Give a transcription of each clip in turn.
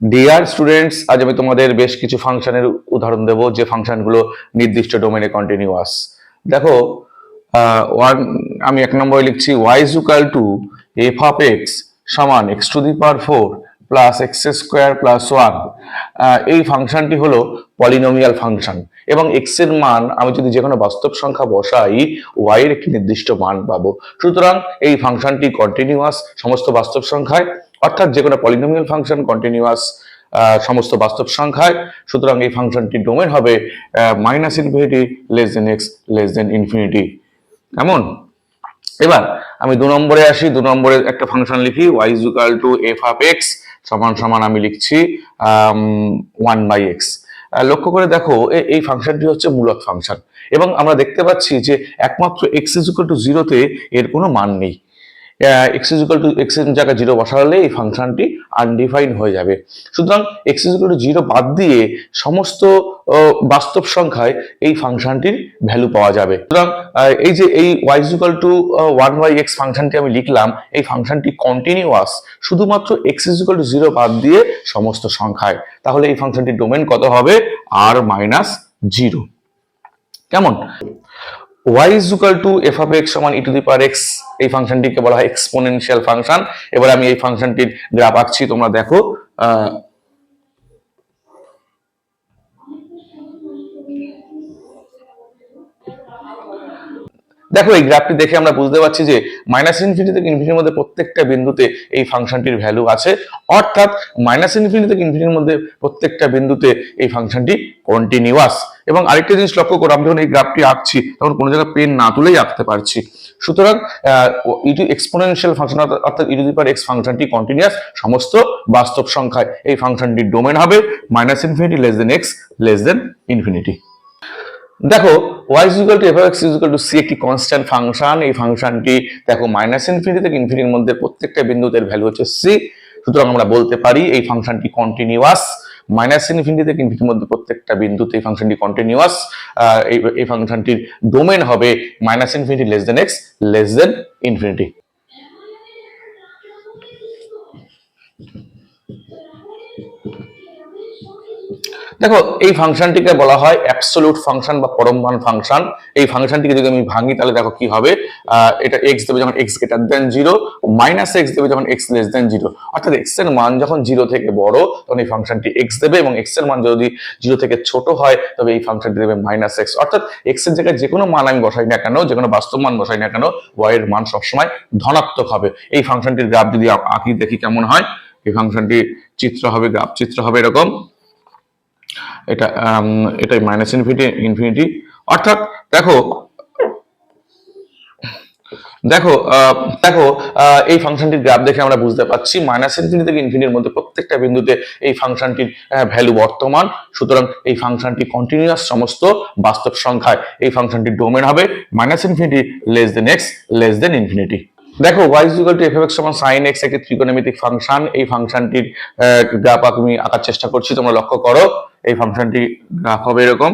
Dear students, আজ আমি তোমাদের বেশ কিছু ফাংশনের উদাহরণ দেব যে ফাংশনগুলো নির্দিষ্ট ডোমেনে কন্টিনিউয়াস। দেখো, ওয়ান আমি 1 নম্বরে লিখছি y is equal to F of X সমান X to the power 4 plus X square plus 1। এই ফাংশনটি হলো পলিনোমিয়াল ফাংশন এবং এক্স এর মান আমি যদি যে কোনো বাস্তব সংখ্যা বসাই y এর একটি নির্দিষ্ট মান পাবো। সুতরাং এই ফাংশনটি কন্টিনিউয়াস সমস্ত বাস্তব সংখ্যায়, অর্থাৎ যে কোনো পলিনোমিয়াল ফাংশন কন্টিনিউয়াস সমস্ত বাস্তব সংখ্যায়। সুতরাং এই ফাংশনটির ডোমেন হবে minus infinity less than X less than infinity. কেমন? এবার আমি 2 নম্বরে আসি। 2 নম্বরে একটা ফাংশন লিখি y is equal to F of X সমান সমান আমি লিখছি 1/x। লক্ষ্য করে দেখো, এই ফাংশনটি হচ্ছে মূলদ ফাংশন এবং আমরা দেখতে পাচ্ছি যে একমাত্র x ইজ ইকুয়াল টু 0-তে এর কোনো মান নেই। X is equal two x এর জায়গায় 0 বসালে এই ফাংশনটি আনডিফাইন্ড হয়ে যাবে। সুতরাং এক্স ইজ ইকুয়াল টু 0 বাদ দিয়ে সমস্ত বাস্তব সংখ্যায় এই ফাংশনটির ভ্যালু পাওয়া যাবে। সুতরাং এই যে এই y is equal two 1/x ফাংশনটি আমি লিখলাম, এই ফাংশনটি কন্টিনিউয়াস শুধুমাত্র x ইজ ইকুয়াল টু 0 বাদ দিয়ে সমস্ত সংখ্যায়। তাহলে এই ফাংশনটির ডোমেন কত হবে? r-0। কেমন? y is equal to F of X সমান ই টু দি পাওয়ার এক্স, এই ফাংশনটিকে বলা হয় এক্সপোনেনশিয়াল ফাংশন। এবার আমি এই ফাংশনটির গ্রাফ আঁকছি, তোমরা দেখো। দেখো, এই গ্রাফটি দেখে আমরা বুঝতে পারছি যে মাইনাস ইনফিনিটি থেকে ইনফিনিটির মধ্যে প্রত্যেকটা বিন্দুতে এই ফাংশনটির ভ্যালু আছে, অর্থাৎ মাইনাস ইনফিনিটি থেকে ইনফিনিটির মধ্যে প্রত্যেকটা বিন্দুতে এই ফাংশনটি কন্টিনিউয়াস। এবং আরেকটা জিনিস লক্ষ্য করো, আমি যখন এই গ্রাফটি আঁকছি তখন কোনো জায়গায় পেন না তুলেই আঁকতে পারছি। সুতরাং এক্সপোনেনশিয়াল ফাংশন অর্থাৎ E to the power X ফাংশনটি কন্টিনিউয়াস সমস্ত বাস্তব সংখ্যায়। এই ফাংশনটির ডোমেন হবে minus infinity less than X less than infinity. দেখো, y is equal to F X is equal to C একটি কনস্ট্যান্ট ফাংশন। এই ফাংশনটি দেখো মাইনাস ইনফিনিটি থেকে ইনফিনিটির মধ্যে প্রত্যেকটা বিন্দুতে ভ্যালু হচ্ছে সি। সুতরাং আমরা বলতে পারি এই ফাংশনটি কন্টিনিউয়াস। মাইনাস ইনফিনিটি থেকে ইনফিনিটির মধ্যে প্রত্যেকটা বিন্দুতে এই ফাংশনটি কন্টিনিউয়াস। এই ফাংশনটির ডোমেন হবে minus infinity less than X less than infinity. দেখো, এই ফাংশনটিকে বলা হয় অ্যাবসোলুট ফাংশন বা পরম মান ফাংশন। এই ফাংশনটিকে যদি আমি ভাঙি তাহলে দেখো কি হবে। এটা এক্স দেবে যখন x greater than 0, minus x দেবে যখন এক্স লেস দেন 0। অর্থাৎ এক্স এর মান যখন 0 থেকে বড় তখন এই ফাংশনটি এক্স দেবে, এবং এক্স এর মান যদি 0 থেকে ছোট হয় তবে এই ফাংশনটি দেবে মাইনাস এক্স। অর্থাৎ এক্স এর জায়গায় যে কোনো মান আমি বসাই না কেন, যে কোনো বাস্তব মান বসাই না কেন, ওয়াই এর মান সবসময় ধনাত্মক হবে। এই ফাংশনটির গ্রাফ যদি আঁকি দেখি কেমন হয়। এই ফাংশনটি চিত্র হবে, গ্রাফ চিত্র হবে এরকম। এটাই মাইনাস ইনফিনিটি ইনফিনিটি। অর্থাৎ দেখো দেখো দেখো এই ফাংশনটির গ্রাফ দেখে আমরা বুঝতে পারছি মাইনাস ইনফিনিটি থেকে ইনফিনিটির মধ্যে প্রত্যেকটা বিন্দুতে এই ফাংশনটির ভ্যালু বর্তমান। সুতরাং এই ফাংশনটি কন্টিনিউয়াস সমস্ত বাস্তব সংখ্যায়। এই ফাংশনটির ডোমেন হবে minus infinity less than X less than infinity. দেখো, y is equal to F x সমান sin x একটি ত্রিকোণমিতিক ফাংশন। এই ফাংশনটির গ্রাফ আমি আঁকার চেষ্টা করছি, তোমরা লক্ষ্য করো। এই ফাংশনটি গ্রাফ হবে এরকম।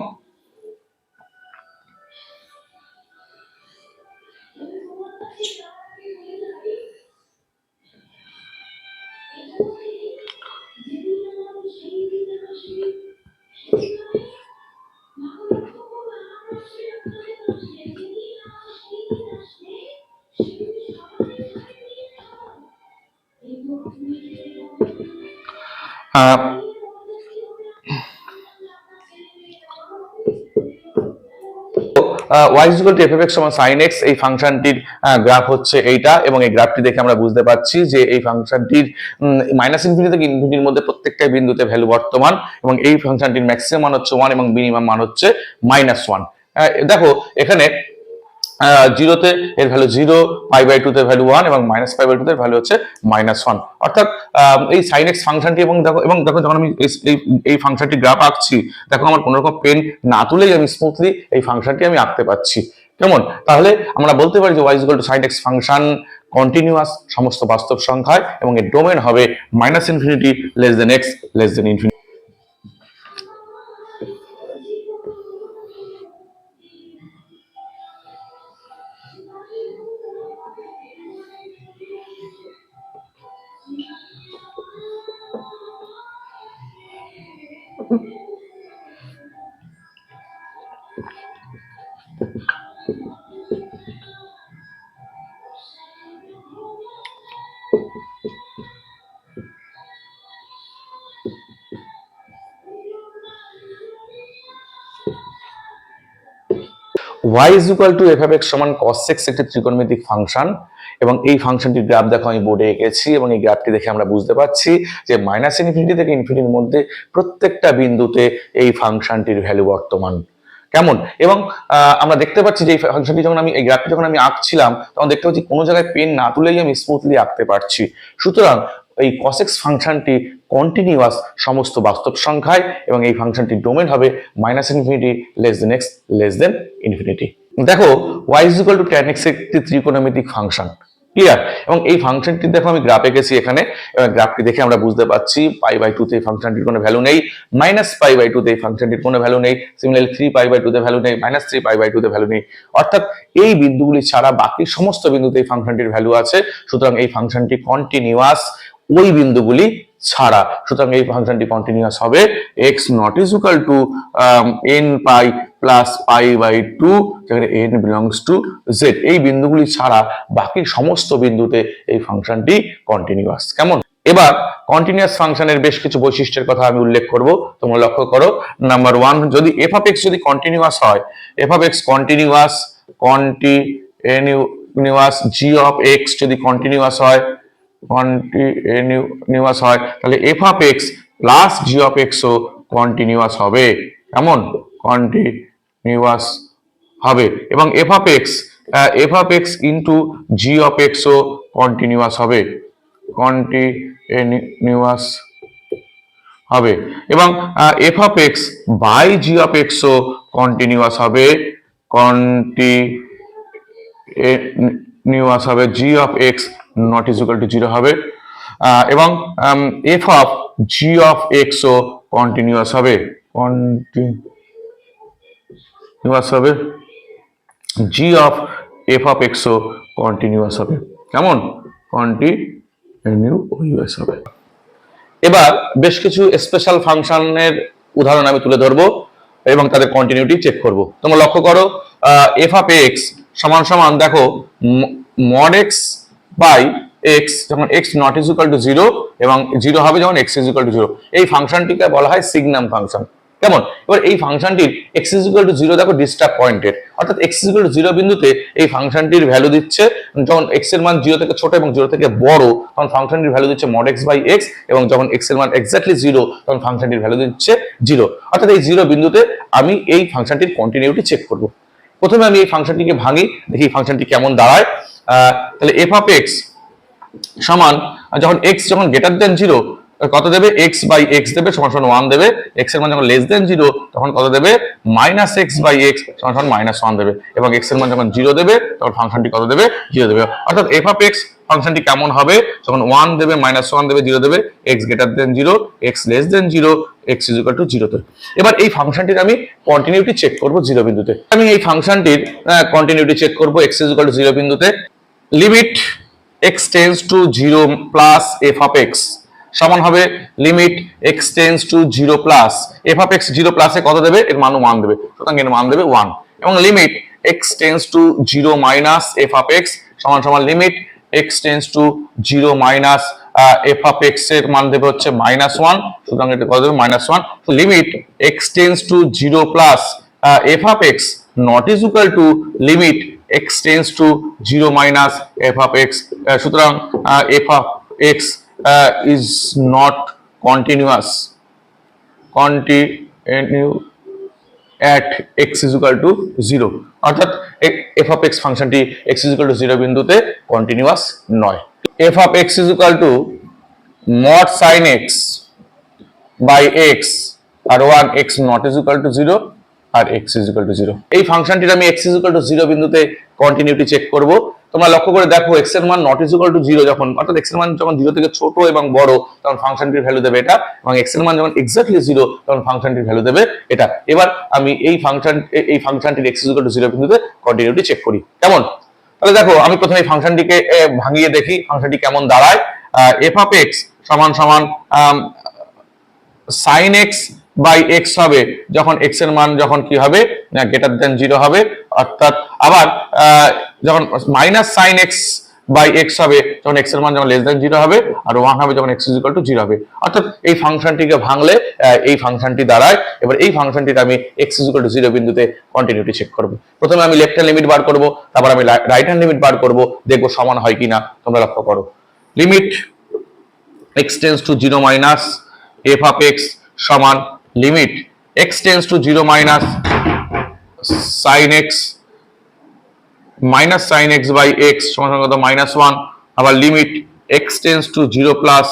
y is equal to F x সমান sin x, এই ফাংশনটির গ্রাফ হচ্ছে এইটা, এবং এই গ্রাফটি দেখে আমরা বুঝতে পারছি যে এই ফাংশনটির মাইনাস ইনফিনিটি থেকে ইনফিনিটির মধ্যে প্রত্যেকটা বিন্দুতে ভ্যালু বর্তমান, এবং এই ফাংশনটির ম্যাক্সিমাম মান হচ্ছে 1 এবং মিনিমাম মান হচ্ছে -1। দেখো এখানে 0-তে এর ভ্যালু 0, π/2 ভ্যালু 1 এবং -π/2 ভ্যালু হচ্ছে -1। অর্থাৎ এই sin x ফাংশনটি এবং দেখো যখন আমি এই ফাংশনটি গ্রাফ আঁকছি, দেখো আমার কোনো রকম পেন না তুলেই আমি স্মুথলি এই ফাংশনটি আমি আঁকতে পারছি। কেমন? তাহলে আমরা বলতে পারি যে y is equal two sin x function continuous সমস্ত বাস্তব সংখ্যায়, এবং এর ডোমেন হবে minus infinity less than X less than infinity. y is equal to f of x সমান cos x একটি ত্রিকোণমিতিক ফাংশন, এবং এই ফাংশনটির গ্রাফ দেখো আমি বোর্ডে এঁকেছি, এবং এই গ্রাফটি দেখে আমরা বুঝতে পারছি যে মাইনাস ইনফিনিটি থেকে ইনফিনিটির মধ্যে প্রত্যেকটা বিন্দুতে এই ফাংশনটির ভ্যালু বর্তমান। কেমন? এবং আমরা দেখতে পাচ্ছি যে এই ফাংশনটি যখন আমি এই গ্রাফটি যখন আমি আঁকছিলাম তখন দেখতে পাচ্ছি কোনো জায়গায় পেন না তুলেই আমি স্মুথলি আঁকতে পারছি। সুতরাং এই cos x ফাংশনটি কন্টিনিউয়াস সমস্ত বাস্তব সংখ্যায়, এবং এই ফাংশনটির ডোমেন হবে মাইনাস ইনফিনিটি লেস দেন x লেস দেন ইনফিনিটি। দেখো y is equal to tan x একটি ত্রিকোণমিতিক ফাংশন, ক্লিয়ার? এবং এই ফাংশনটি দেখো আমি গ্রাফ এঁকেছি এখানে, এবং গ্রাফটি দেখে আমরা বুঝতে পারছি π/2 তে এই ফাংশনটির কোনো ভ্যালু নেই, -π/2 তে এই ফাংশনটির কোনো ভ্যালু নেই, সিমিলারলি 3π/2 তে ভ্যালু নেই, -3π/2 তে ভ্যালু নেই, অর্থাৎ এই বিন্দুগুলি ছাড়া বাকি সমস্ত বিন্দুতে এই ফাংশনটির ভ্যালু আছে। সুতরাং এই ফাংশনটি কন্টিনিউয়াস ওই বিন্দুগুলি ছাড়া। সুতরাং এই ফাংশনটি কন্টিনিউয়াস হবে x not is equal to n pi plus π/2, যেখানে n বিলংস টু z, এই বিন্দুগুলি ছাড়া বাকি সমস্ত বিন্দুতে এই ফাংশনটি কন্টিনিউয়াস। কেমন? এবার কন্টিনিউয়াস ফাংশনের বেশ কিছু বৈশিষ্ট্যের কথা আমি উল্লেখ করব, তোমরা লক্ষ্য করো। নাম্বার 1, যদি f of x যদি কন্টিনিউয়াস হয়, f of x continuous g of x যদি কন্টিনিউয়াস হয়, তাহলে f of x plus g of x ও কন্টিনিউয়াস হবে। এমন কন্টিনিউয়াস হবে, এবং f of x into g of x ও কন্টিনিউয়াস হবে, কন্টিনিউয়াস হবে, এবং f of x by g of x ও কন্টিনিউয়াস হবে, কন্টিনিউয়াস হবে, g of x not is equal to 0 হবে, এবং f of g of x ও কন্টিনিউয়াস হবে, g of f of x ও কন্টিনিউয়াস হবে। কেমন? কন্টিনিউয়াস হবে। এবার বেশ কিছু স্পেশাল ফাংশনের উদাহরণ আমি তুলে ধরবো এবং তাদের কন্টিনিউটি চেক করব। তোমরা লক্ষ্য করো, f of x সমান সমান দেখো mod x বাই x যখন x not is equal to 0, এবং 0 হবে যখন x is equal to 0। এই ফাংশনটিকে বলা হয় সিগনাম ফাংশন। কেমন? এবার এই ফাংশনটির x is equal to 0 দেখো ডিস্টার্ব পয়েন্টের, অর্থাৎ x is equal to 0 বিন্দুতে এই ফাংশনটির ভ্যালু দিচ্ছে, যখন x এর মান 0 থেকে ছোট এবং 0 থেকে বড় তখন ফাংশনটির ভ্যালু দিচ্ছে mod x বাই x, এবং যখন x এর মান এক্স্যাক্টলি 0 তখন ফাংশনটির ভ্যালু দিচ্ছে 0। অর্থাৎ এই 0 বিন্দুতে আমি এই ফাংশনটির কন্টিনিউটি চেক করব। প্রথমে আমি এই ফাংশনটিকে ভাঙি, দেখি ফাংশনটি কেমন দাঁড়ায়। তাহলে f of x সমান যখন x যখন গ্রেটার দেন 0 কত দেবে, x বাই x দেবে সমান সমান 1 দেবে, x এর মান যখন লেস দেন 0 তখন কত দেবে, মাইনাস x বাই x সমান সমান -1 দেবে, এবং x এর মান যখন 0 দেবে তখন ফাংশনটি কত দেবে, 0 দেবে। অর্থাৎ f of x ফাংশনটি কেমন হবে, যখন 1 দেবে, -1 দেবে, 0 দেবে, x greater than 0, x less than 0, x is equal two 0 তে। এবার এই ফাংশনটির আমি কন্টিনিউটি চেক করব 0 বিন্দুতে। আমি এই ফাংশনটির কন্টিনিউটি চেক করব x ইজ ইকুয়াল টু 0 বিন্দুতে। Limit x tends to 0 plus f of x সমান হবে limit x tends to 0 plus f of x 0 প্লাসে কত দেবে, এর মান 1 দেবে, সুতরাং এর মান দেবে 1, এবং limit x tends to 0 minus f of x সমান সমান limit x tends to 0 minus f of x এর মান দেবে হচ্ছে -1, সুতরাং এটা কত দেবে, -1। তো limit x tends to 0 plus f of x not is equal to limit x tends to 0 minus f of x, সুতরাং f of x is not continuous at x is equal to 0, অর্থাৎ f of x ফাংশনটি x is equal to 0 বিন্দুতে continuous নয়। f of x is equal to mod sin x by x R 1 x not is equal to 0 R x is equal to 0। এই ফাংশনটির আমি x is equal to 0 বিন্দুতে continuity check করব। তোমরা লক্ষ্য করে দেখো x এর মান not is equal to 0 যখন, অর্থাৎ x এর মান যখন 0 থেকে ছোট এবং বড় তখন ফাংশনটির ভ্যালু দেবে এটা, এবং x এর মান যখন এক্স্যাক্টলি 0 তখন ফাংশনটির ভ্যালু দেবে এটা। এবার আমি এই ফাংশনটির x is equal to 0 বিন্দুতে কন্টিনিউটি চেক করি। কেমন? তাহলে দেখো আমি প্রথমে এই ফাংশনটিকে ভাঙিয়ে দেখি ফাংশনটি কেমন দাঁড়ায়। f of x সমান সমান sin x বাই এক্স হবে যখন এক্স এর মান যখন কি হবে না গ্রেটার দেন 0 হবে, অর্থাৎ আবার যখন minus sine X by X হবে যখন এক্স এর মান যখন লেস দেন 0 হবে, আর 1 হবে যখন এক্স ইজ ইকুয়াল টু 0 হবে। অর্থাৎ এই ফাংশনটিকে ভাঙলে এই ফাংশনটি দাঁড়ায়। এবার এই ফাংশনটিতে আমি এক্স ইজ ইকুয়াল টু 0 বিন্দুতে কন্টিনিউটি চেক করব। প্রথমে আমি লেফট হ্যান্ড লিমিট বার করব, তারপর আমি রাইট হ্যান্ড লিমিট বার করব, দেখবো সমান হয় কিনা। তোমরা লক্ষ্য করো, limit x tends to 0 minus f of x সমান limit x tends to 0 minus sin x minus sine X by X সমান কত মাইনাস 1, আবার limit X tends to 0 plus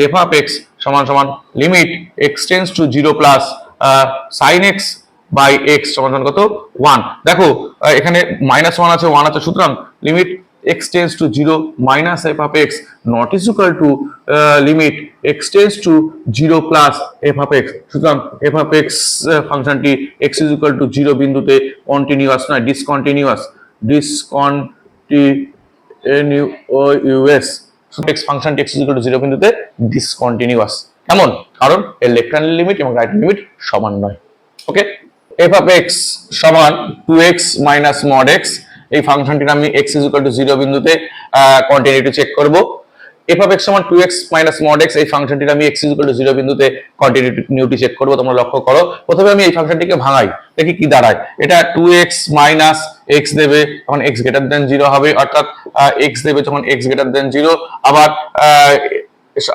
F of X সমান সমান limit X tends to 0 plus sine X by X সমান কত 1। দেখো এখানে মাইনাস 1 আছে 1 আছে, সুতরাং limit X tends to 0 minus F of x not is equal to limit X tends to 0 plus F of x. সুতরাং এফ অফ এক্স ফাংশনটি x is equal two 0 বিন্দুতে কন্টিনিউয়াস নয়, ডিসকন্টিনিউয়াস। ডিসকন্টিনিউয়াস x ফাংশনটি x equal to 0 বিন্দুতে discontinuous. কেমন? কারণ এর left hand limit এবং রাইট লিমিট সমান নয়। ওকে, f অফ x সমান 2x মাইনাস মড x। এই ফাংশনটির আমি x ইকুয়াল টু 0 বিন্দুতে কন্টিনিউটি চেক করব। f of x সমান 2x মাইনাস মড x, এই ফাংশনটির আমি x ইকুয়াল টু 0 বিন্দুতে কন্টিনিউটি চেক করব। তোমরা লক্ষ্য করো, প্রথমে আমি এই ফাংশনটিকে ভাঙাই, দেখি কি দাঁড়ায়। এটা 2x মাইনাস x দেবে যখন x গ্রেটার দেন 0 হবে, অর্থাৎ x দেবে যখন x গ্রেটার দেন 0। আবার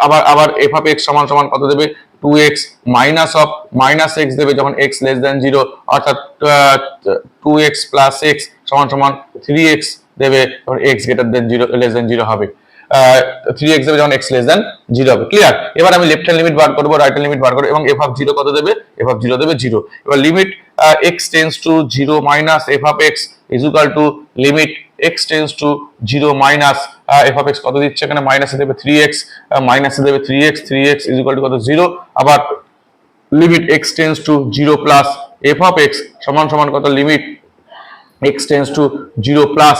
আবার আবার f of x সমান সমান কত দেবে 2x minus of minus x দেবে যখন x লেস দেন 0, অর্থাৎ 2x প্লাস x সমান সমান 3x দেবে যখন x greater than 0 less than 0 হবে। 3x দেবে যখন x লেস দেন 0 হবে। ক্লিয়ার? এবার আমি লেফট হ্যান্ড লিমিট বার করব, রাইট হ্যান্ড লিমিট বার করব, এবং f অফ 0 কত দেবে? f অফ 0 দেবে 0। এবার limit x tends to 0 minus f of x is equal to limit x tends to 0 minus f of x কত দিচ্ছে এখানে? মাইনাসে দেবে 3x, মাইনাসে দেবে 3x ইজ ইকুয়াল টু কত 0। আবার limit x tends to 0 plus f of x সমান সমান কত? Limit x tends to 0 plus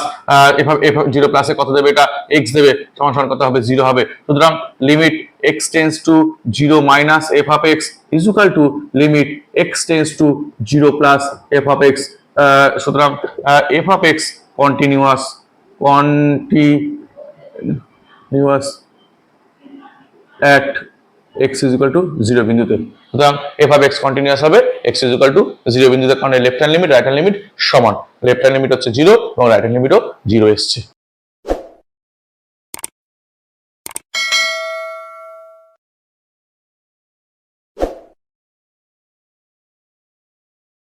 f of 0 প্লাসে কত দেবে? এটা x দেবে সমান সমান কত হবে? 0 হবে। সুতরাং limit x tends to 0 minus f of x is equal to limit x tends to 0 plus f of x। সুতরাং f of x continuous at x is equal to 0 বিন্দুতে। সুতরাং f of x কন্টিনিউয়াস হবে x is equal to 0 বিন্দুতে, কারণ left hand limit right hand limit সমান। Left hand limit হচ্ছে 0 এবং right hand লিমিটও 0 এসছে।